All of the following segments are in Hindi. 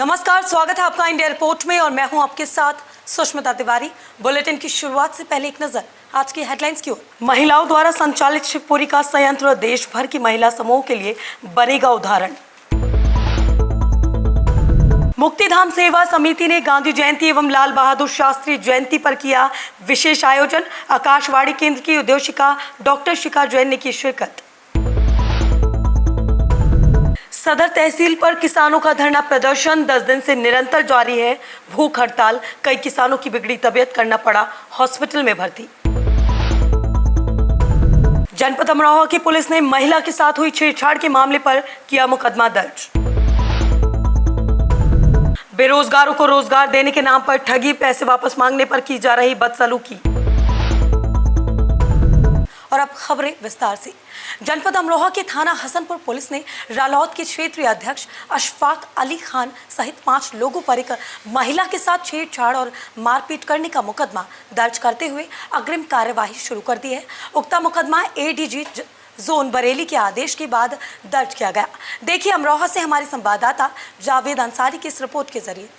नमस्कार, स्वागत है आपका इंडिया रिपोर्ट में और मैं हूं आपके साथ सुष्मिता तिवारी। बुलेटिन की शुरुआत से पहले एक नजर आज की हेडलाइंस की ओर। महिलाओं द्वारा संचालित शिवपुरी का संयंत्र देश भर की महिला समूह के लिए बनेगा उदाहरण। मुक्तिधाम सेवा समिति ने गांधी जयंती एवं लाल बहादुर शास्त्री जयंती पर किया विशेष आयोजन। आकाशवाणी केंद्र की उद्योषिका डॉक्टर शिखा जैन ने की शिरकत। सदर तहसील पर किसानों का धरना प्रदर्शन 10 दिन से निरंतर जारी है। भूख हड़ताल, कई किसानों की बिगड़ी तबीयत, करना पड़ा हॉस्पिटल में भर्ती। जनपद अमरोहा की पुलिस ने महिला के साथ हुई छेड़छाड़ के मामले पर किया मुकदमा दर्ज। बेरोजगारों को रोजगार देने के नाम पर ठगी, पैसे वापस मांगने पर की जा रही बदसलूकी। और अब खबरें विस्तार से। जनपद अमरोहा के थाना हसनपुर पुलिस ने रालौद के क्षेत्रीय अध्यक्ष अशफाक अली खान सहित 5 लोगों पर एक महिला के साथ छेड़छाड़ और मारपीट करने का मुकदमा दर्ज करते हुए अग्रिम कार्यवाही शुरू कर दी है। उक्त मुकदमा एडीजी जोन बरेली के आदेश के बाद दर्ज किया गया। देखिए अमरोहा से हमारे संवाददाता जावेद अंसारी की इस रिपोर्ट के जरिए।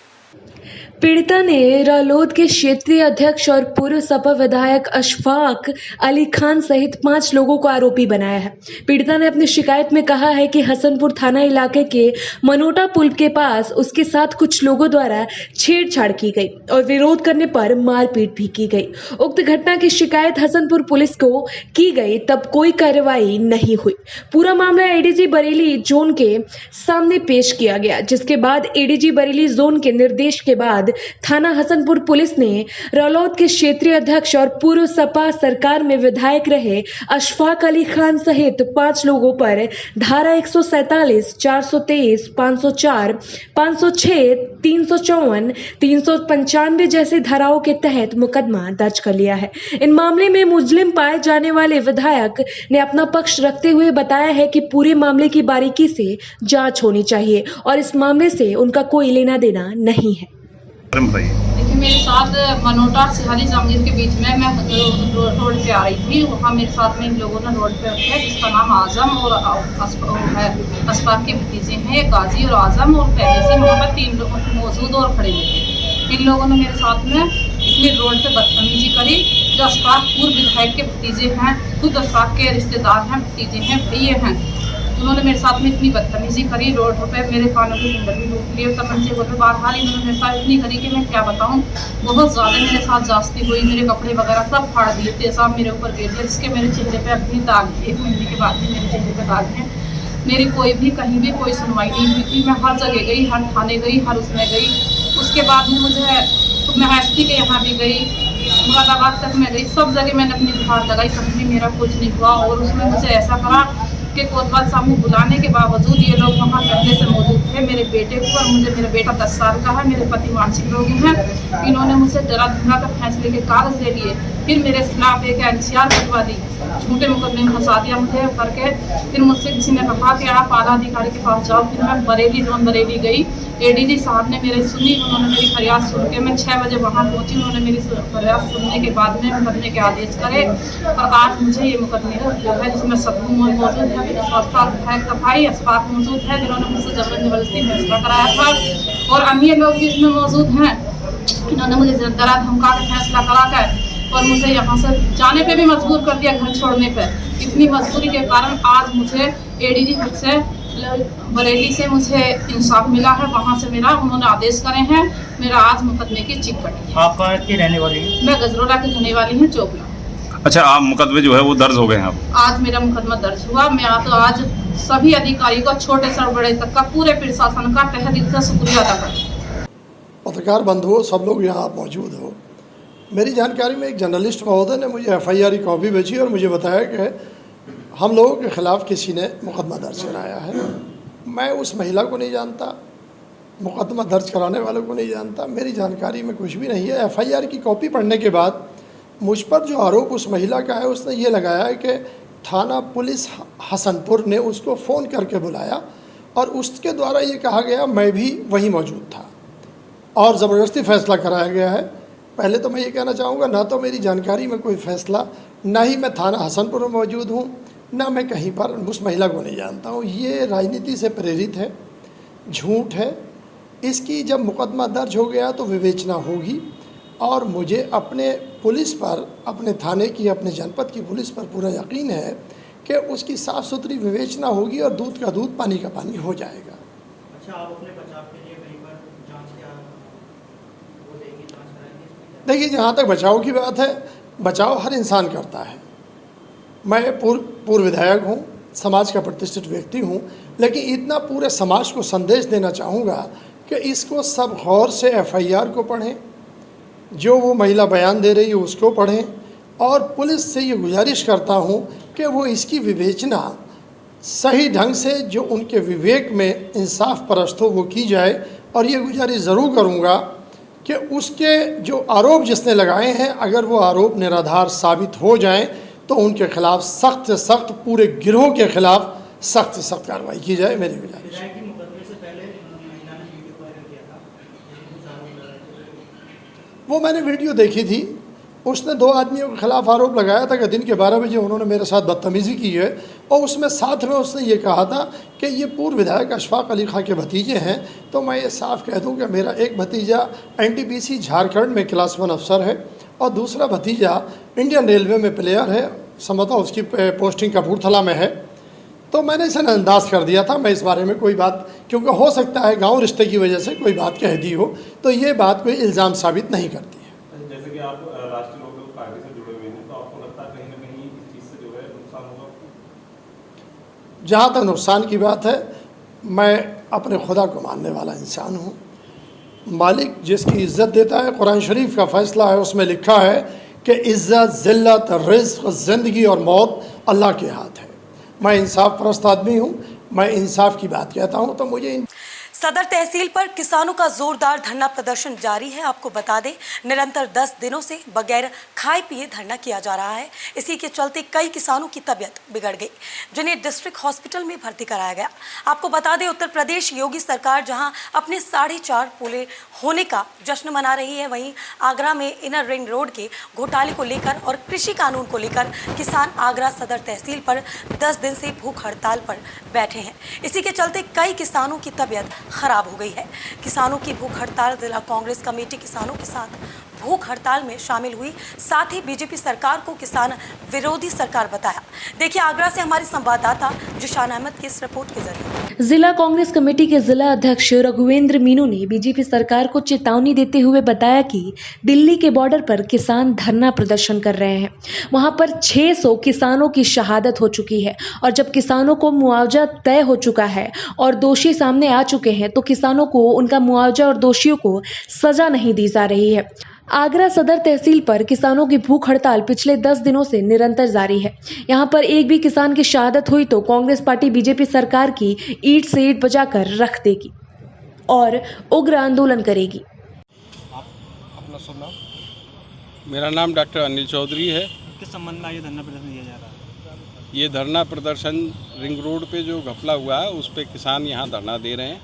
पीड़िता ने रालोद के क्षेत्रीय अध्यक्ष और पूर्व सपा विधायक अशफाक अली खान सहित 5 लोगों को आरोपी बनाया है। पीड़िता ने अपनी शिकायत में कहा है कि हसनपुर थाना इलाके के मनोटा पुल के पास उसके साथ कुछ लोगों द्वारा छेड़छाड़ की गई और विरोध करने पर मारपीट भी की गई। उक्त घटना की शिकायत हसनपुर पुलिस को की गई, तब कोई कार्रवाई नहीं हुई। पूरा मामला एडीजी बरेली जोन के सामने पेश किया गया, जिसके बाद एडीजी बरेली जोन के निर्देश के बाद थाना हसनपुर पुलिस ने रालौद के क्षेत्रीय अध्यक्ष और पूर्व सपा सरकार में विधायक रहे अशफाक अली खान सहित 5 लोगों पर धारा 147, 423, 504, 506, 354, 395 जैसी धाराओं के तहत मुकदमा दर्ज कर लिया है। इन मामले में मुजरिम पाए जाने वाले विधायक ने अपना पक्ष रखते हुए बताया है कि पूरे मामले की बारीकी से जांच होनी चाहिए और इस मामले से उनका कोई लेना देना नहीं है। देखिए, मेरे साथ मनोटा सिहाली जहांगीर के बीच में मैं रोड पे आ रही थी। वहाँ मेरे साथ में इन लोगों ने रोड पे रखे, जिसका नाम आजम और है अशफाक के भतीजे हैं, एक गाजी और आजम, और पहले से वहाँ पर 3 लोग मौजूद और खड़े हुए थे। इन लोगों ने मेरे साथ में इतनी रोड पे बदतमीजी करी। जो अशफाक पूर्व विधायक के भतीजे हैं, खुद अशफाक के रिश्तेदार हैं, भतीजे हैं, भैया हैं, उन्होंने मेरे साथ में इतनी बदतमीजी करी। रोड पे मेरे कानों के अंदर भी लूट लिए, तब मुझे बोलते बहरहाल इन्होंने मेरे साथ इतनी करी कि मैं क्या बताऊं। बहुत ज़्यादा मेरे साथ जास्ती हुई, मेरे कपड़े वगैरह सब फाड़ दिए, तेजाब मेरे ऊपर गिर दिया, जिसके मेरे चेहरे पे अभी दाग, 1 महीने के बाद भी मेरे चेहरे पे दाग हैं। मेरी कोई भी कहीं भी कोई सुनवाई नहीं हुई थी। मैं हर जगह गई, हर थाने गई, हर उसमें गई। उसके बाद में मुझे मैं एसपी के यहाँ भी गई, मुरादाबाद तक मैं गई, सब जगह मैंने अपनी गुहार लगाई, कहीं भी मेरा कुछ नहीं हुआ। और उसमें मुझे ऐसा कहा कि कोतवाल सामू बुलाने के बावजूद ये लोग वहाँ पहले से मौजूद थे। मेरे बेटे को, और मुझे, मेरा बेटा 10 साल का है, मेरे पति मानसिक रोगी हैं। इन्होंने मुझसे डरा धमका कर फैसले के कागज ले लिए, फिर मेरे खिलाफ एक NCR करवा दी, झूठे मुकदमे में फंसा दिया मुझे करके। फिर मुझसे किसी ने कहा कि आप आला अधिकारी के पास जाओ। फिर मैं बरेली जोन बरेली गई, एडीजी साहब ने मेरी सुनी, उन्होंने मेरी फरियाद सुन के, मैं 6 बजे वहाँ पहुँची। उन्होंने मेरी फरियाद सुनने के बाद में मुकदमे के आदेश करे और आज मुझे ये मुकदमे जो है, जिसमें सबको मौजूद है, भाई अशफाक मौजूद है, जिन्होंने मुझसे जबरदस्ती फैसला कराया था, और अन्य लोग भी इसमें मौजूद हैं। इन्होंने मुझे डरा धमका के फैसला करा कर और मुझे यहाँ से जाने पे भी मजबूर कर दिया, घर छोड़ने पर। इतनी मजबूरी के कारण आज मुझे एडीजी से बरेली से मुझे इंसाफ मिला है, वहाँ से मेरा उन्होंने आदेश करे हैं। मेरा आज मुकदमे की चिक कटी है। आप कहाँ की रहने वाली हैं? मैं गजरोला की रहने वाली हूँ, चोपला। अच्छा, आप मुकदमे जो है वो दर्ज हो गए हैं? आज मेरा मुकदमा दर्ज हुआ। मैं आज सभी अधिकारी को, छोटे से बड़े तक का, पूरे प्रशासन का तहे दिल से शुक्रिया अदा करती। पत्रकार बंधुओं, सब लोग यहाँ मौजूद हो। मेरी जानकारी में एक जर्नलिस्ट महोदय ने मुझे FIR की कॉपी भेजी और मुझे बताया कि हम लोगों के ख़िलाफ़ किसी ने मुकदमा दर्ज कराया है। मैं उस महिला को नहीं जानता, मुकदमा दर्ज कराने वालों को नहीं जानता, मेरी जानकारी में कुछ भी नहीं है। FIR की कॉपी पढ़ने के बाद मुझ पर जो आरोप उस महिला का है, उसने ये लगाया है कि थाना पुलिस हसनपुर ने उसको फ़ोन करके बुलाया और उसके द्वारा ये कहा गया मैं भी वहीं मौजूद था और ज़बरदस्ती फ़ैसला कराया गया है। पहले तो मैं ये कहना चाहूँगा, ना तो मेरी जानकारी में कोई फ़ैसला, ना ही मैं थाना हसनपुर में मौजूद हूँ, ना मैं कहीं पर उस महिला को नहीं जानता हूँ। ये राजनीति से प्रेरित है, झूठ है, इसकी जब मुकदमा दर्ज हो गया तो विवेचना होगी और मुझे अपने पुलिस पर, अपने थाने की, अपने जनपद की पुलिस पर पूरा यकीन है कि उसकी साफ़ सुथरी विवेचना होगी और दूध का दूध, पानी का पानी हो जाएगा। अच्छा, आप अपने बचाव के लिए कहीं पर जांच क्या वो देंगे, जांच कराएंगे? देखिए, जहाँ तक बचाव की बात है, बचाव हर इंसान करता है। मैं पूर्व विधायक हूँ, समाज का प्रतिष्ठित व्यक्ति हूँ, लेकिन इतना पूरे समाज को संदेश देना चाहूँगा कि इसको सब गौर से FIR को पढ़ें, जो वो महिला बयान दे रही है उसको पढ़ें, और पुलिस से ये गुजारिश करता हूँ कि वो इसकी विवेचना सही ढंग से, जो उनके विवेक में इंसाफ परस्त हो, वो की जाए। और ये गुजारिश ज़रूर करूँगा कि उसके जो आरोप जिसने लगाए हैं, अगर वो आरोप निराधार साबित हो जाएं तो उनके खिलाफ सख्त से सख्त, पूरे गिरोह के खिलाफ सख्त से सख्त कार्रवाई की जाए, मेरी गुजारिश है। मुकदमे से पहले महिला ने वीडियो वायरल किया था, कुछ आरोप लगाए थे। वो मैंने वीडियो देखी थी, उसने 2 आदमियों के खिलाफ आरोप लगाया था कि दिन के 12 बजे उन्होंने मेरे साथ बदतमीज़ी की है, और उसमें साथ में उसने ये कहा था कि ये पूर्व विधायक अशफाक अली खां के भतीजे हैं। तो मैं ये साफ कह दूं कि मेरा एक भतीजा NTPC झारखंड में क्लास 1 अफसर है और दूसरा भतीजा इंडियन रेलवे में प्लेयर है, संभवतः उसकी पोस्टिंग कपूरथला में है। तो मैंने इसे नज़रअंदाज कर दिया था। मैं इस बारे में कोई बात, क्योंकि हो सकता है गाँव रिश्ते की वजह से कोई बात कह दी हो, तो ये बात कोई इल्ज़ाम साबित नहीं करती है। जैसे कि आप राष्ट्रीय लोकदल पार्टी से जुड़े हुए हैं, तो आपको लगता है कहीं ना कहीं इस चीज़ से जो है नुकसान होगा? जहाँ तक नुकसान की बात है, मैं अपने खुदा को मानने वाला इंसान हूँ। मालिक जिसकी इज़्ज़त देता है, कुरान शरीफ का फ़ैसला है, उसमें लिखा है कि इज़्ज़त, ज़िल्लत, रिज़्क़, ज़िंदगी और मौत अल्लाह के हाथ है। मैं इंसाफ परस्त आदमी हूँ, मैं इंसाफ की बात कहता हूँ। तो मुझे सदर तहसील पर किसानों का जोरदार धरना प्रदर्शन जारी है। आपको बता दें, निरंतर 10 दिनों से बगैर खाए पिए धरना किया जा रहा है। इसी के चलते कई किसानों की तबीयत बिगड़ गई, जिन्हें डिस्ट्रिक्ट हॉस्पिटल में भर्ती कराया गया। आपको बता दें, उत्तर प्रदेश योगी सरकार जहां अपने 4.5 पुले होने का जश्न मना रही है, वहीं आगरा में इनर रिंग रोड के घोटाले को लेकर और कृषि कानून को लेकर किसान आगरा सदर तहसील पर 10 दिन से भूख हड़ताल पर बैठे हैं। इसी के चलते कई किसानों की तबीयत खराब हो गई है। किसानों की भूख हड़ताल, जिला कांग्रेस कमेटी किसानों के साथ भूख हड़ताल में शामिल हुई। साथ ही बीजेपी सरकार को किसान विरोधी सरकार बताया। देखिए आगरा से हमारे संवाददाता जिशान अहमद की इस रिपोर्ट के जरिए। जिला कांग्रेस कमेटी के जिला अध्यक्ष रघुवेंद्र मीनू ने बीजेपी सरकार को चेतावनी देते हुए बताया कि दिल्ली के बॉर्डर पर किसान धरना प्रदर्शन कर रहे हैं। वहां पर 600 किसानों की शहादत हो चुकी है, और जब किसानों को मुआवजा तय हो चुका है और दोषी सामने आ चुके हैं, तो किसानों को उनका मुआवजा और दोषियों को सजा नहीं दी जा रही है। आगरा सदर तहसील पर किसानों की भूख हड़ताल पिछले 10 दिनों से निरंतर जारी है। यहां पर एक भी किसान की शहादत हुई तो कांग्रेस पार्टी बीजेपी सरकार की ईंट से ईंट बजाकर रख देगी और उग्र आंदोलन करेगी। अपना शुभ नाम? मेरा नाम डॉक्टर अनिल चौधरी है। किस संबंध में ये धरना प्रदर्शन किया जा रहा है? ये धरना प्रदर्शन रिंग रोड पे जो घपला हुआ है उस पे किसान यहाँ धरना दे रहे हैं,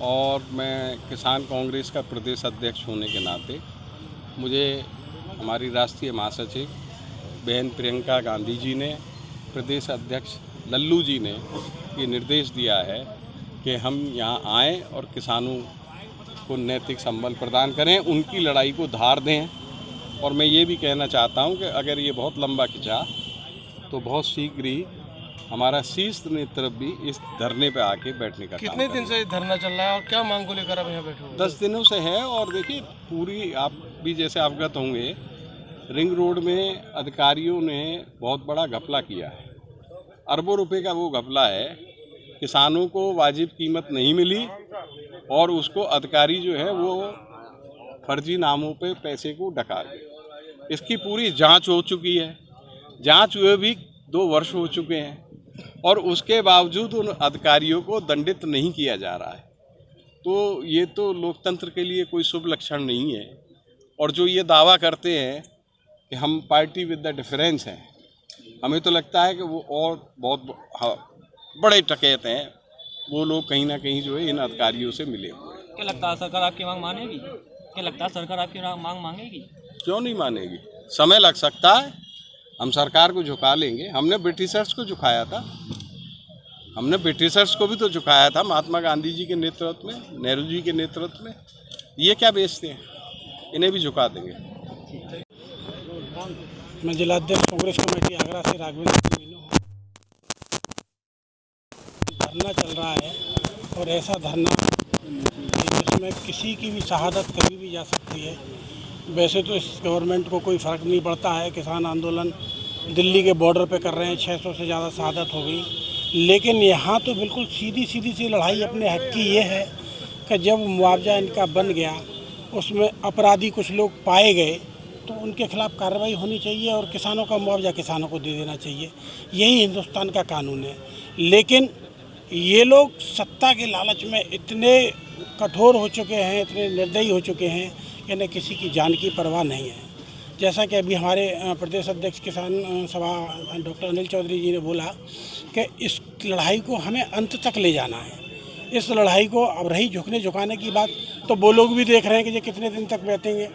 और मैं किसान कांग्रेस का प्रदेश अध्यक्ष होने के नाते मुझे हमारी राष्ट्रीय महासचिव बहन प्रियंका गांधी जी ने, प्रदेश अध्यक्ष लल्लू जी ने ये निर्देश दिया है कि हम यहाँ आएँ और किसानों को नैतिक संबल प्रदान करें, उनकी लड़ाई को धार दें। और मैं ये भी कहना चाहता हूँ कि अगर ये बहुत लंबा खिंचा तो बहुत शीघ्र ही हमारा शीर्ष नेतृत्व भी इस धरने पे आके बैठने का कितने दिन से धरना चल रहा है और क्या मांग को लेकर आप यहाँ बैठे हो? 10 दिनों से है। और देखिए, पूरी आप भी जैसे अवगत होंगे, रिंग रोड में अधिकारियों ने बहुत बड़ा घपला किया है। अरबों रुपए का वो घपला है। किसानों को वाजिब कीमत नहीं मिली और उसको अधिकारी जो है वो फर्जी नामों पे पैसे को डका दिया। इसकी पूरी जांच हो चुकी है। जांच हुए भी 2 वर्ष हो चुके हैं और उसके बावजूद उन अधिकारियों को दंडित नहीं किया जा रहा है। तो ये तो लोकतंत्र के लिए कोई शुभ लक्षण नहीं है। और जो ये दावा करते हैं कि हम पार्टी विद द डिफरेंस हैं, हमें तो लगता है कि वो और बहुत बड़े टकैत हैं। वो लोग कहीं ना कहीं जो है इन अधिकारियों से मिले हुए हैं। क्या लगता है सरकार आपकी मांग मानेगी? क्या लगता है सरकार आपकी मांग मांगेगी? क्यों नहीं मानेगी? समय लग सकता है, हम सरकार को झुका लेंगे। हमने ब्रिटिशर्स को झुकाया था। हमने ब्रिटिशर्स को भी तो झुकाया था, महात्मा गांधी जी के नेतृत्व में, नेहरू जी के नेतृत्व में। ये क्या बेचते हैं, इन्हें भी झुका देंगे। मैं जिलाध्यक्ष कांग्रेस कमेटी आगरा से राघवेंद्र मीनू हूँ। धरना चल रहा है और ऐसा धरना जिसमें किसी की भी शहादत कभी भी जा सकती है। वैसे तो इस गवर्नमेंट को कोई फ़र्क नहीं पड़ता है, किसान आंदोलन दिल्ली के बॉर्डर पे कर रहे हैं, 600 से ज़्यादा शहादत हो गई। लेकिन यहाँ तो बिल्कुल सीधी सी लड़ाई अपने हक की ये है कि जब मुआवजा इनका बन गया, उसमें अपराधी कुछ लोग पाए गए तो उनके खिलाफ कार्रवाई होनी चाहिए और किसानों का मुआवजा किसानों को दे देना चाहिए। यही हिंदुस्तान का कानून है। लेकिन ये लोग सत्ता के लालच में इतने कठोर हो चुके हैं, इतने निर्दयी हो चुके हैं कि इन्हें किसी की जान की परवाह नहीं है। जैसा कि अभी हमारे प्रदेश अध्यक्ष किसान सभा डॉक्टर अनिल चौधरी जी ने बोला कि इस लड़ाई को हमें अंत तक ले जाना है। इस लड़ाई को अब रही झुकने झुकाने की बात, तो वो लोग भी देख रहे हैं कि ये कितने दिन तक बैठेंगे।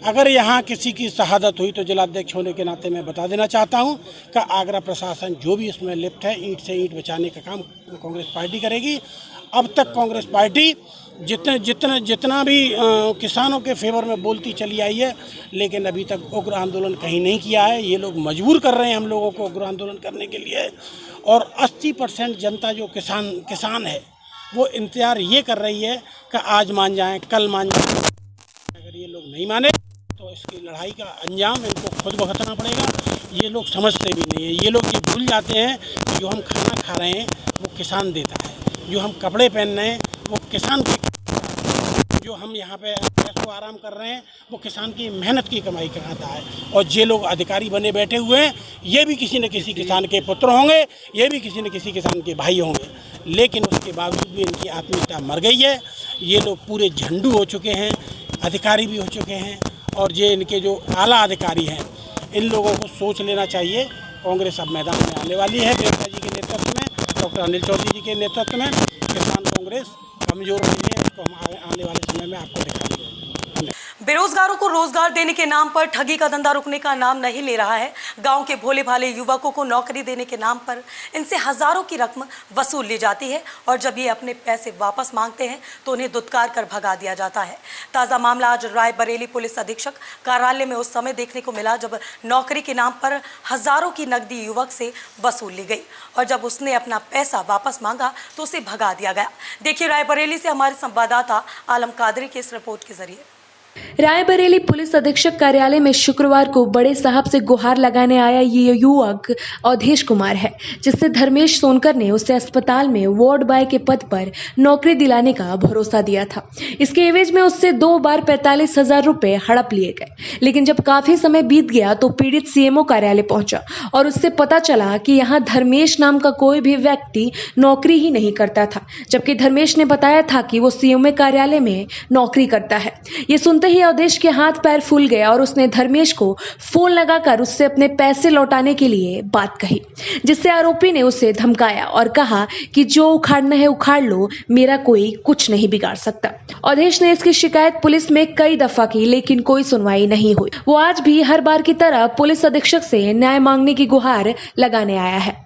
अगर यहाँ किसी की शहादत हुई तो जिलाध्यक्ष होने के नाते मैं बता देना चाहता हूँ कि आगरा प्रशासन जो भी इसमें लिप्त है, ईंट से ईंट बचाने का काम कांग्रेस पार्टी करेगी। अब तक कांग्रेस पार्टी जितना भी किसानों के फेवर में बोलती चली आई है, लेकिन अभी तक उग्र आंदोलन कहीं नहीं किया है। ये लोग मजबूर कर रहे हैं हम लोगों को उग्र आंदोलन करने के लिए, और 80% जनता जो किसान है वो इंतज़ार ये कर रही है कि आज मान जाएं, कल मान जाएं। अगर ये लोग नहीं माने तो इसकी लड़ाई का अंजाम इनको खुद भुगतना पड़ेगा। ये लोग समझते भी नहीं है। ये लोग ये भूल जाते हैं कि जो हम खाना खा रहे हैं वो किसान देता है, जो हम कपड़े पहन रहे हैं वो किसान की, जो हम यहाँ पे ऐसो आराम कर रहे हैं वो किसान की मेहनत की कमाई कराता है। और ये लोग अधिकारी बने बैठे हुए हैं, ये भी किसी न किसी किसान के पुत्र होंगे, ये भी किसी न किसी किसान के भाई होंगे। लेकिन उसके बावजूद भी इनकी आत्मीयता मर गई है। ये लोग पूरे झंडू हो चुके हैं, अधिकारी भी हो चुके हैं, और ये इनके जो आला अधिकारी हैं, इन लोगों को सोच लेना चाहिए। कांग्रेस अब मैदान में आने वाली है प्रियंका जी के नेतृत्व में, डॉक्टर अनिल चौधरी जी के नेतृत्व में। किसान कांग्रेस कमजोर नहीं है, इसको हम आने वाले समय में आपको दिखाएंगे। बेरोजगारों को रोजगार देने के नाम पर ठगी का धंधा रुकने का नाम नहीं ले रहा है। गांव के भोले भाले युवकों को नौकरी देने के नाम पर इनसे हजारों की रकम वसूल ली जाती है, और जब ये अपने पैसे वापस मांगते हैं तो उन्हें दुत्कार कर भगा दिया जाता है। ताज़ा मामला आज रायबरेली पुलिस अधीक्षक कार्यालय में उस समय देखने को मिला जब नौकरी के नाम पर हजारों की नकदी युवक से वसूल ली गई, और जब उसने अपना पैसा वापस मांगा तो उसे भगा दिया गया। देखिए रायबरेली से हमारे संवाददाता आलम कादरी की इस रिपोर्ट के जरिए। रायबरेली पुलिस अधीक्षक कार्यालय में शुक्रवार को बड़े साहब से गुहार लगाने आया ये युवक अवधेश कुमार है, जिससे धर्मेश सोनकर ने उसे अस्पताल में वार्ड बॉय के पद पर नौकरी दिलाने का भरोसा दिया था। इसके एवज में उससे 2 बार 45,000 रुपए हड़प लिए गए। लेकिन जब काफी समय बीत गया तो पीड़ित सीएमओ कार्यालय पहुंचा और उससे पता चला कि यहाँ धर्मेश नाम का कोई भी व्यक्ति नौकरी ही नहीं करता था, जबकि धर्मेश ने बताया था कि वो सीएमओ कार्यालय में नौकरी करता है। ये सुनते ही अवधेश के हाथ पैर फूल गए और उसने धर्मेश को फोन लगाकर उससे अपने पैसे लौटाने के लिए बात कही, जिससे आरोपी ने उसे धमकाया और कहा कि जो उखाड़ना है उखाड़ लो, मेरा कोई कुछ नहीं बिगाड़ सकता। अवधेश ने इसकी शिकायत पुलिस में कई दफा की, लेकिन कोई सुनवाई नहीं हुई। वो आज भी हर बार की तरह पुलिस अधीक्षक से न्याय मांगने की गुहार लगाने आया है।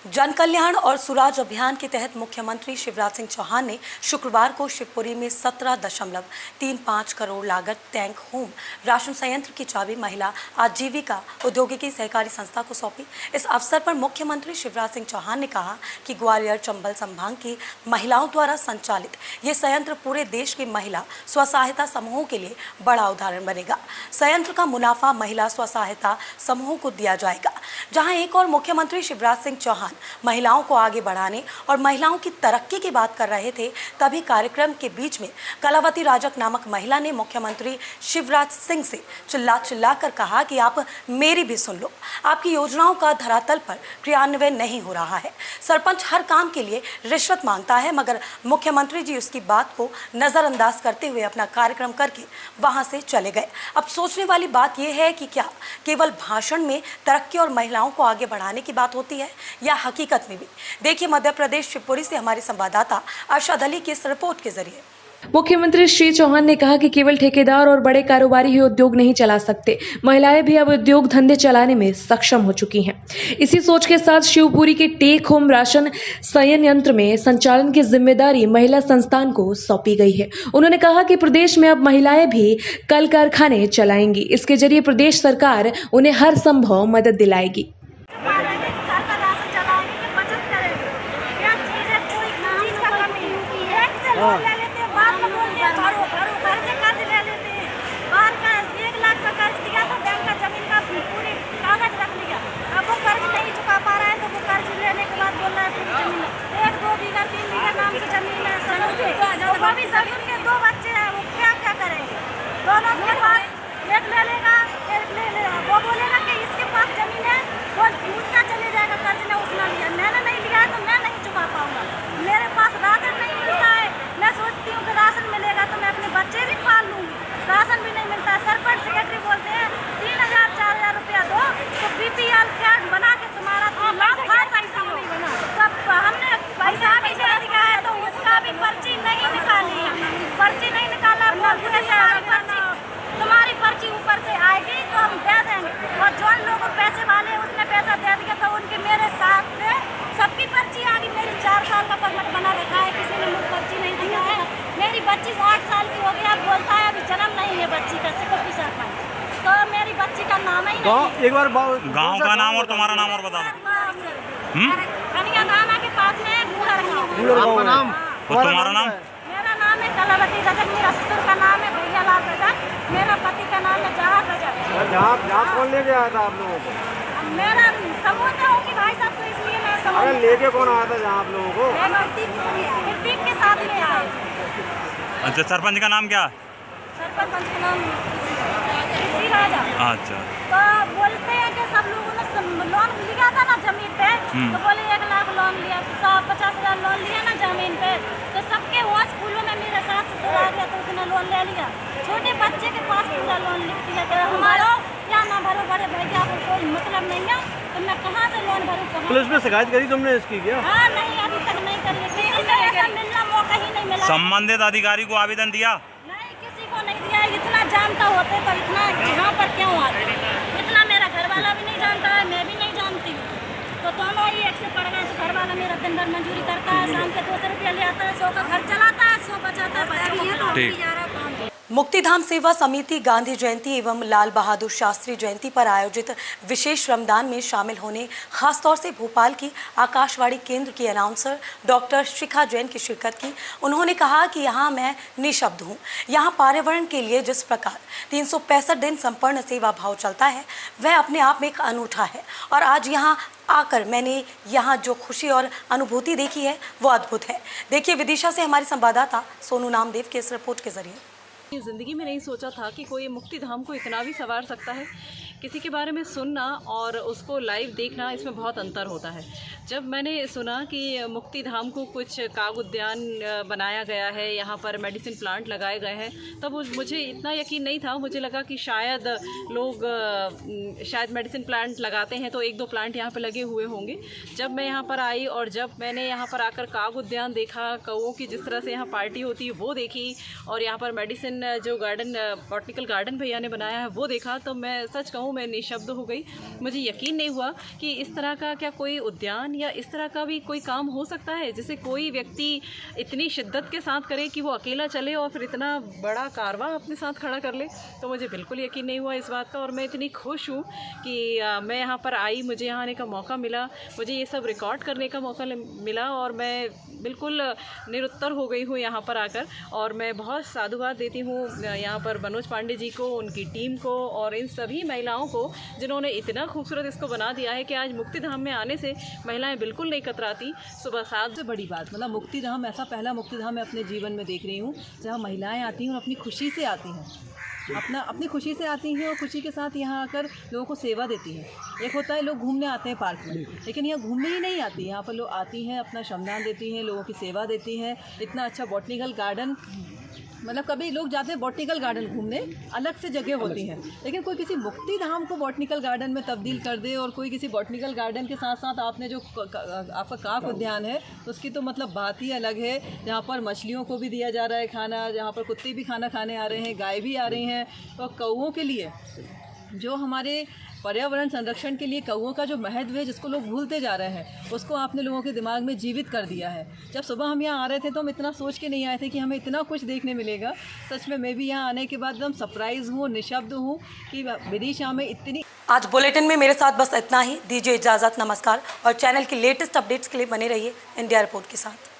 जन कल्याण और सुराज अभियान के तहत मुख्यमंत्री शिवराज सिंह चौहान ने शुक्रवार को शिवपुरी में 17.35 करोड़ लागत टैंक होम राशन संयंत्र की चाबी महिला आजीविका औद्योगिकी सहकारी संस्था को सौंपी। इस अवसर पर मुख्यमंत्री शिवराज सिंह चौहान ने कहा कि ग्वालियर चंबल संभाग की महिलाओं द्वारा संचालित ये संयंत्र पूरे देश की महिला स्व सहायता समूहों के लिए बड़ा उदाहरण बनेगा। संयंत्र का मुनाफा महिला स्व सहायता समूहों को दिया जाएगा। जहां एक और मुख्यमंत्री शिवराज सिंह चौहान महिलाओं को आगे बढ़ाने और महिलाओं की तरक्की की बात कर रहे थे, तभी कार्यक्रम के बीच में कलावती राजक नामक महिला ने मुख्यमंत्री शिवराज सिंह से चिल्ला कर कहा कि आप मेरी भी सुन लो, आपकी योजनाओं का धरातल पर क्रियान्वयन नहीं हो रहा है। सरपंच हर काम के लिए रिश्वत मांगता है, मगर मुख्यमंत्री जी उसकी बात को नजरअंदाज करते हुए अपना कार्यक्रम करके वहां से चले गए। अब सोचने वाली बात यह है कि क्या केवल भाषण में तरक्की और महिलाओं को आगे बढ़ाने की बात होती है, या हकीकत में भी। देखिए मध्य प्रदेश शिवपुरी से हमारे संवाददाता अरशद अली की इस रिपोर्ट के जरिए। मुख्यमंत्री श्री चौहान ने कहा कि केवल ठेकेदार और बड़े कारोबारी ही उद्योग नहीं चला सकते, महिलाएं भी अब उद्योग धंधे चलाने में सक्षम हो चुकी हैं। इसी सोच के साथ शिवपुरी के टेक होम राशन संयंत्र में संचालन की जिम्मेदारी महिला संस्थान को सौंपी गई है। उन्होंने कहा कि प्रदेश में अब महिलाएं भी कल कारखाने चलाएंगी। इसके जरिए प्रदेश सरकार उन्हें हर संभव मदद दिलाएगी। तुम्हारी पर्ची ऊपर से आएगी तो हम दे देंगे, और जो लोग पैसे वाले उसने पैसा दे दिया तो उनके मेरे साथ में सबकी पर्ची आ गई। मेरी 4 साल का परमिट बना रखा है, किसी ने मुझे पर्ची नहीं दिया है। मेरी बच्ची 8 साल की हो गई, अब बोलता है अभी जन्म नहीं है बच्ची का, सिर्फ पिसा पाए तो मेरी बच्ची का नाम ही नहीं। एक बार गाँव का नाम और तुम्हारा नाम और बता दो। कनिया नामा के पास में आपका नाम और तुम्हारा नाम? मेरा नाम है कलावती रजक, मेरा ससुर का नाम है भैया लाल रजक, मेरा पति का नाम है जहां रजक। जहाँ कौन लेके आया था आप लोगों को? मेरा सबूत है कि भाई साहब, तो इसलिए मैं अरे लेके कौन आया था जहाँ आप लोगों को? ऋतिक के साथ में आया। अच्छा, सरपंच का नाम क्या? सरपंच का नाम राजा। अच्छा, तो बोलते हैं कि सब लोगों ने लोन लिया था ना जमीन पे, तो बोले 1 लाख लोन लिया, 150,000 लोन लिया ना जमीन पे, तो सबके वहाँ स्कूलों में मेरे साथ आ गया तो उसने लोन ले लिया। छोटे बच्चे के पास पूरा लोन लिख दिया कि हमारा क्या ना भरो, बड़े भैया को कोई मतलब नहीं है, तो मैं कहाँ से लोन भरूँ? पुलिस में शिकायत करी तुमने इसकी क्या? हाँ नहीं, अभी तक नहीं करी, किसी से ऐसा मिलना मौका ही नहीं मिला। संबंधित अधिकारी को आवेदन दिया? नहीं, किसी को नहीं दिया। इतना जानता होते तो इतना यहाँ पर क्यों आते? इतना मेरा घर वाला भी नहीं जानता है, मैं भी नहीं जानती हूँ, तो दोनों ही एक से पड़ गए। तो घर वाला मेरा दिन भर मंजूरी करता है, शाम के 200 रुपया ले आता है, 100 का घर चलाता है, 100 बचाता है, बच्चों को। मुक्तिधाम सेवा समिति गांधी जयंती एवं लाल बहादुर शास्त्री जयंती पर आयोजित विशेष श्रमदान में शामिल होने खासतौर से भोपाल की आकाशवाणी केंद्र की अनाउंसर डॉक्टर शिखा जैन की शिरकत की। उन्होंने कहा कि यहाँ मैं निशब्द हूँ। यहाँ पर्यावरण के लिए जिस प्रकार 365 दिन संपूर्ण सेवा भाव चलता है वह अपने आप में एक अनूठा है, और आज यहाँ आकर मैंने यहाँ जो खुशी और अनुभूति देखी है वो अद्भुत है। देखिए विदिशा से हमारे संवाददाता सोनू नामदेव के इस रिपोर्ट के जरिए। ज़िंदगी में नहीं सोचा था कि कोई मुक्तिधाम को इतना भी संवार सकता है। किसी के बारे में सुनना और उसको लाइव देखना, इसमें बहुत अंतर होता है। जब मैंने सुना कि मुक्तिधाम को कुछ काग उद्यान बनाया गया है, यहाँ पर मेडिसिन प्लांट लगाए गए हैं, तब मुझे इतना यकीन नहीं था। मुझे लगा कि शायद लोग शायद मेडिसिन प्लांट लगाते हैं तो 1-2 प्लांट यहाँ पर लगे हुए होंगे। जब मैं यहाँ पर आई और जब मैंने यहाँ पर आकर काग उद्यान देखा, कौओं की जिस तरह से यहाँ पार्टी होती है वो देखी, और यहाँ पर मेडिसिन जो गार्डन बॉटनिकल गार्डन भैया ने बनाया है वो देखा, तो मैं सच कहूँ मैं निशब्द हो गई। मुझे यकीन नहीं हुआ कि इस तरह का क्या कोई उद्यान या इस तरह का भी कोई काम हो सकता है जिसे कोई व्यक्ति इतनी शिद्दत के साथ करे कि वो अकेला चले और फिर इतना बड़ा कारवां अपने साथ खड़ा कर ले। तो मुझे बिल्कुल यकीन नहीं हुआ इस बात का, और मैं इतनी खुश हूँ कि मैं यहाँ पर आई, मुझे यहाँ आने का मौका मिला, मुझे ये सब रिकॉर्ड करने का मौका मिला, और मैं बिल्कुल निरुत्तर हो गई हूँ यहाँ पर आकर। और मैं बहुत साधुवाद देती हूँ यहाँ पर मनोज पांडे जी को, उनकी टीम को, और इन सभी महिलाओं को जिन्होंने इतना खूबसूरत इसको बना दिया है कि आज मुक्तिधाम में आने से महिलाएं बिल्कुल नहीं कतराती। सुबह 7 से बड़ी बात, मतलब मुक्तिधाम ऐसा पहला मुक्तिधाम मैं अपने जीवन में देख रही हूँ जहाँ महिलाएं आती हैं और अपनी खुशी से आती हैं, अपनी खुशी से आती हैं और खुशी के साथ यहाँ आकर लोगों को सेवा देती हैं। एक होता है लोग घूमने आते हैं पार्क में, लेकिन यहाँ घूमने ही नहीं आती, यहाँ पर लोग आती हैं, अपना श्रमदान देती हैं, लोगों की सेवा देती हैं। इतना अच्छा बॉटनिकल गार्डन मतलब कभी लोग जाते हैं बॉटनिकल गार्डन घूमने, अलग से जगह होती हैं, लेकिन कोई किसी मुक्ति धाम को बॉटनिकल गार्डन में तब्दील कर दे और कोई किसी बॉटनिकल गार्डन के साथ साथ आपने जो आपका काक उद्यान है उसकी तो मतलब बात ही अलग है, जहाँ पर मछलियों को भी दिया जा रहा है खाना, जहाँ पर कुत्ते भी खाना खाने आ रहे हैं, गाय भी आ रही हैं, और कौओं के लिए जो हमारे पर्यावरण संरक्षण के लिए कौओं का जो महत्व है जिसको लोग भूलते जा रहे हैं, उसको आपने लोगों के दिमाग में जीवित कर दिया है। जब सुबह हम यहाँ आ रहे थे तो हम इतना सोच के नहीं आए थे कि हमें इतना कुछ देखने मिलेगा। सच में मैं भी यहाँ आने के बाद एकदम सरप्राइज हूँ, निशब्द हूँ कि विदिशा में इतनी। आज बुलेटिन में मेरे साथ बस इतना ही। दीजिए इजाज़त, नमस्कार। और चैनल की लेटेस्ट अपडेट्स के लिए बने रहिए इंडिया रिपोर्ट के साथ।